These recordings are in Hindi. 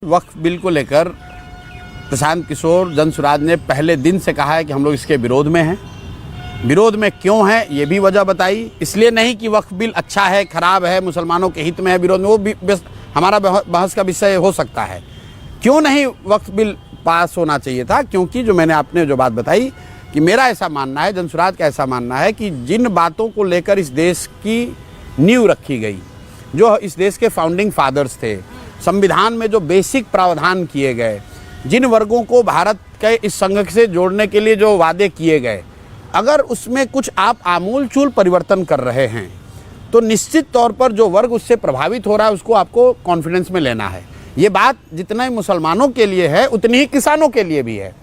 वक्फ बिल को लेकर प्रशांत किशोर जनसुराज ने पहले दिन से कहा है कि हम लोग इसके विरोध में हैं। विरोध में क्यों है ये भी वजह बताई। इसलिए नहीं कि वक्फ बिल अच्छा है, खराब है, मुसलमानों के हित में है, विरोध में, वो भी हमारा बहस का विषय हो सकता है। क्यों नहीं वक्फ बिल पास होना चाहिए था? क्योंकि जो मैंने आपने जो बात बताई कि मेरा ऐसा मानना है, जनसुराज का ऐसा मानना है कि जिन बातों को लेकर इस देश की नींव रखी गई, जो इस देश के फाउंडिंग फादर्स थे, संविधान में जो बेसिक प्रावधान किए गए, जिन वर्गों को भारत के इस संघ से जोड़ने के लिए जो वादे किए गए, अगर उसमें कुछ आप आमूलचूल परिवर्तन कर रहे हैं तो निश्चित तौर पर जो वर्ग उससे प्रभावित हो रहा है उसको आपको कॉन्फिडेंस में लेना है। ये बात जितना मुसलमानों के लिए है उतनी ही किसानों के लिए भी है।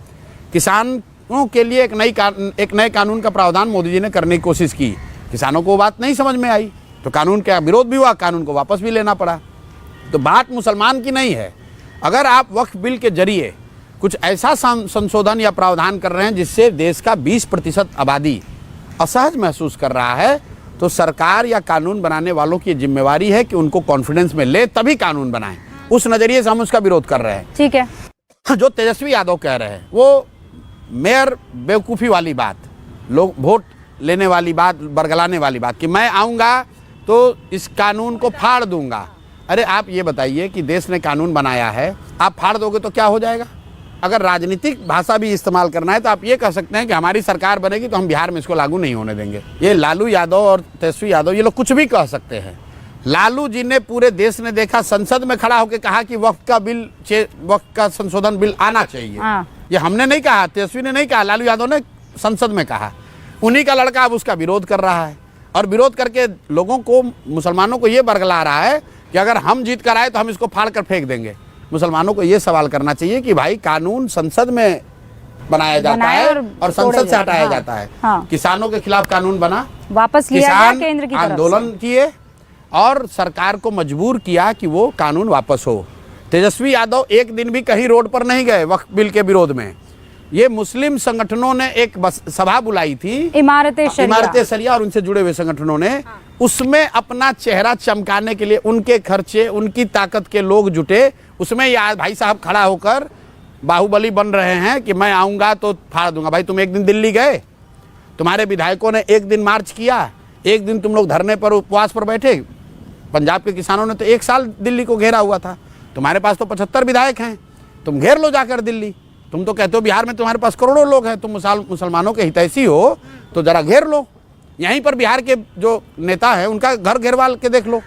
किसानों के लिए एक नए कानून का प्रावधान मोदी जी ने करने की कोशिश की, किसानों को वो बात नहीं समझ में आई तो कानून का विरोध भी हुआ, कानून को वापस भी लेना पड़ा। तो बात मुसलमान की नहीं है। अगर आप वक्फ बिल के जरिए कुछ ऐसा संशोधन या प्रावधान कर रहे हैं जिससे देश का 20% आबादी असहज महसूस कर रहा है, तो सरकार या कानून बनाने वालों की जिम्मेवारी है कि उनको कॉन्फिडेंस में ले तभी कानून बनाएं। उस नजरिए से हम उसका विरोध कर रहे हैं। ठीक है। जो तेजस्वी यादव कह रहे हैं वो मेयर बेवकूफ़ी वाली बात, लोग वोट लेने वाली बात, बरगलाने वाली बात कि मैं आऊँगा तो इस कानून को फाड़ दूंगा। अरे आप ये बताइए कि देश ने कानून बनाया है, आप फाड़ दोगे तो क्या हो जाएगा? अगर राजनीतिक भाषा भी इस्तेमाल करना है तो आप ये कह सकते हैं कि हमारी सरकार बनेगी तो हम बिहार में इसको लागू नहीं होने देंगे। ये लालू यादव और तेजस्वी यादव ये लोग कुछ भी कह सकते हैं। लालू जी ने पूरे देश ने देखा, संसद में खड़ा होकर कहा कि वक्फ का संशोधन बिल आना चाहिए। ये हमने नहीं कहा, तेजस्वी ने नहीं कहा, लालू यादव ने संसद में कहा। उन्हीं का लड़का अब उसका विरोध कर रहा है और विरोध करके लोगों को, मुसलमानों को ये बरगला रहा है कि अगर हम जीत कर आए तो हम इसको फाड़ कर फेंक देंगे। मुसलमानों को ये सवाल करना चाहिए कि भाई कानून संसद में बनाया जाता है और संसद से हटाया जाता है। किसानों के खिलाफ कानून बना, वापस लिया गया केंद्र की तरफ से। आंदोलन किए और सरकार को मजबूर किया कि वो कानून वापस हो। तेजस्वी यादव एक दिन भी कहीं रोड पर नहीं गए वक्फ बिल के विरोध में। ये मुस्लिम संगठनों ने एक सभा बुलाई थी, इमारत शरिया और उनसे जुड़े हुए संगठनों ने, उसमें अपना चेहरा चमकाने के लिए उनके खर्चे, उनकी ताकत के लोग जुटे। उसमें ये भाई साहब खड़ा होकर बाहुबली बन रहे हैं कि मैं आऊँगा तो फाड़ दूंगा। भाई तुम एक दिन दिल्ली गए, तुम्हारे विधायकों ने एक दिन मार्च किया, एक दिन तुम लोग धरने पर, उपवास पर बैठे। पंजाब के किसानों ने तो 1 साल दिल्ली को घेरा हुआ था। तुम्हारे पास तो 75 विधायक हैं, तुम घेर लो जाकर दिल्ली। तुम तो कहते हो बिहार में तुम्हारे पास करोड़ों लोग हैं, तुम मुसलमानों के हितैषी हो तो जरा घेर लो। यहीं पर बिहार के जो नेता हैं उनका घर घेरवाल के देख लो।